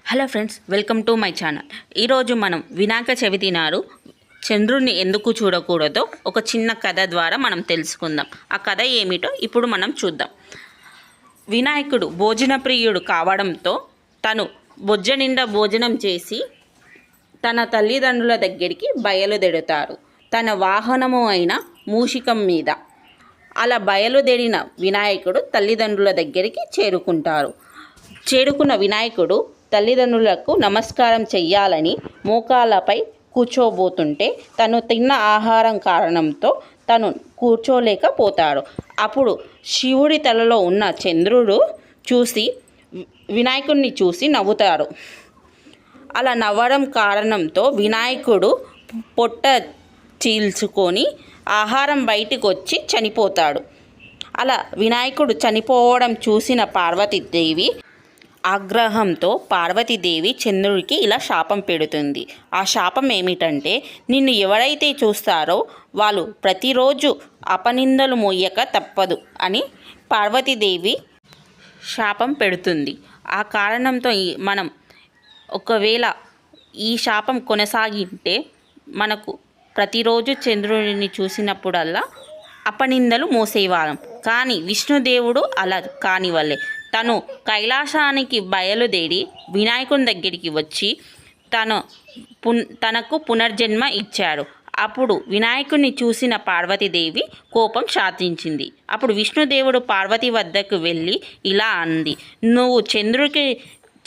Hello friends, welcome to my channel. ఈరోజు మనం వినాయక చవితి నాడు చంద్రుడిని ఎందుకు చూడకూడదో ఒక చిన్న కథ ద్వారా మనం తెలుసుకుందాం. ఆ కథ ఏమిటో ఇప్పుడు మనం చూద్దాం. వినాయకుడు భోజన ప్రియుడు కావడంతో తను బొజ్జ నిండా భోజనం చేసి తన తల్లిదండ్రుల దగ్గరికి బయలుదేరుతారు. తన వాహనము అయిన మూషికం మీద. అలా బయలుదేరిన వినాయకుడు తల్లిదండ్రుల దగ్గరికి చేరుకున్న వినాయకుడు తల్లిదండ్రులకు నమస్కారం చెయ్యాలని మోకాళ్ళపై కూర్చోబోతుంటే తను తిన్న ఆహారం కారణంతో తను కూర్చోలేకపోతాడు. అప్పుడు శివుడి తలలో ఉన్న చంద్రుడు వినాయకుడిని చూసి నవ్వుతాడు. అలా నవ్వడం కారణంతో వినాయకుడు పొట్ట చీల్చుకొని ఆహారం బయటికి వచ్చి చనిపోతాడు. అలా వినాయకుడు చనిపోవడం చూసిన పార్వతీదేవి ఆగ్రహంతో పార్వతీదేవి చంద్రుడికి ఇలా శాపం పెడుతుంది. ఆ శాపం ఏమిటంటే, నిన్ను ఎవరైతే చూస్తారో వాళ్ళు ప్రతిరోజు అపనిందలు మోయక తప్పదు అని పార్వతీదేవి శాపం పెడుతుంది. ఆ కారణంతో మనం ఒకవేళ ఈ శాపం కొనసాగింటే మనకు ప్రతిరోజు చంద్రుడిని చూసినప్పుడల్లా అపనిందలు మోసేవాళ్ళం. కానీ విష్ణుదేవుడు అలా కానివ్వలే. తను కైలాసానికి బయలుదేరి వినాయకుని దగ్గరికి వచ్చి తనకు పునర్జన్మ ఇచ్చాడు. అప్పుడు వినాయకుడిని చూసిన పార్వతీదేవి కోపం శాంతించింది. అప్పుడు విష్ణుదేవుడు పార్వతి వద్దకు వెళ్ళి ఇలా అంది, నువ్వు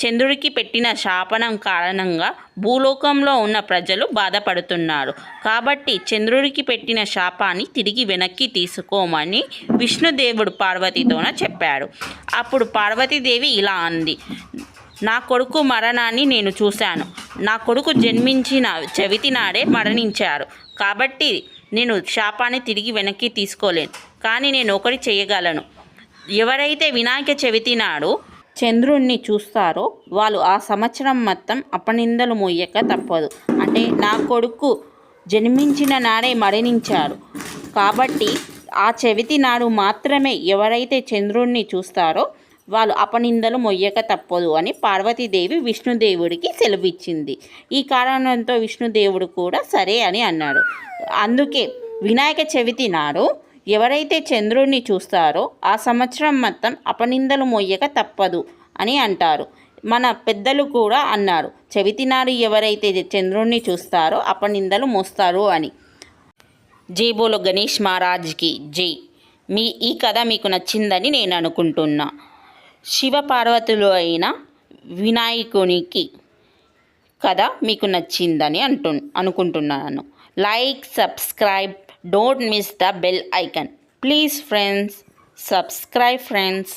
చంద్రుడికి పెట్టిన శాపనం కారణంగా భూలోకంలో ఉన్న ప్రజలు బాధపడుతున్నారు. కాబట్టి చంద్రుడికి పెట్టిన శాపాన్ని తిరిగి వెనక్కి తీసుకోమని విష్ణుదేవుడు పార్వతితోన చెప్పాడు. అప్పుడు పార్వతీదేవి ఇలా అంది, నా కొడుకు మరణాన్ని నేను చూశాను. నా కొడుకు జన్మించిన చవితి నాడే మరణించారు. కాబట్టి నేను శాపాన్ని తిరిగి వెనక్కి తీసుకోలేను. కానీ నేను ఒకటి చేయగలను. ఎవరైతే వినాయక చవితి నాడు చంద్రుణ్ణి చూస్తారో వాళ్ళు ఆ సంవత్సరం మొత్తం అపనిందలు మోయక తప్పదు. అంటే నా కొడుకు జన్మించిన నాడే మరణించారు. కాబట్టి ఆ చవితి నాడు మాత్రమే ఎవరైతే చంద్రుణ్ణి చూస్తారో వాళ్ళు అపనిందలు మొయ్యక తప్పదు అని పార్వతీదేవి విష్ణుదేవుడికి సెలవిచ్చింది. ఈ కారణంతో విష్ణుదేవుడు కూడా సరే అని అన్నాడు. అందుకే వినాయక చవితి నాడు ఎవరైతే చంద్రుడిని చూస్తారో ఆ సంవత్సరం మొత్తం అపనిందలు మొయ్యక తప్పదు అని అంటారు. మన పెద్దలు కూడా అన్నారు, చవితి నాడు ఎవరైతే చంద్రుడిని చూస్తారో అపనిందలు మోస్తారు అని. జై బోలో గణేష్ మహారాజ్కి జై. ఈ కథ మీకు నచ్చిందని నేను అనుకుంటున్నా. శివపార్వతులు అయిన వినాయకునికి కథ మీకు నచ్చిందని అనుకుంటున్నాను. Like, subscribe, don't miss the bell icon. Please friends, subscribe friends.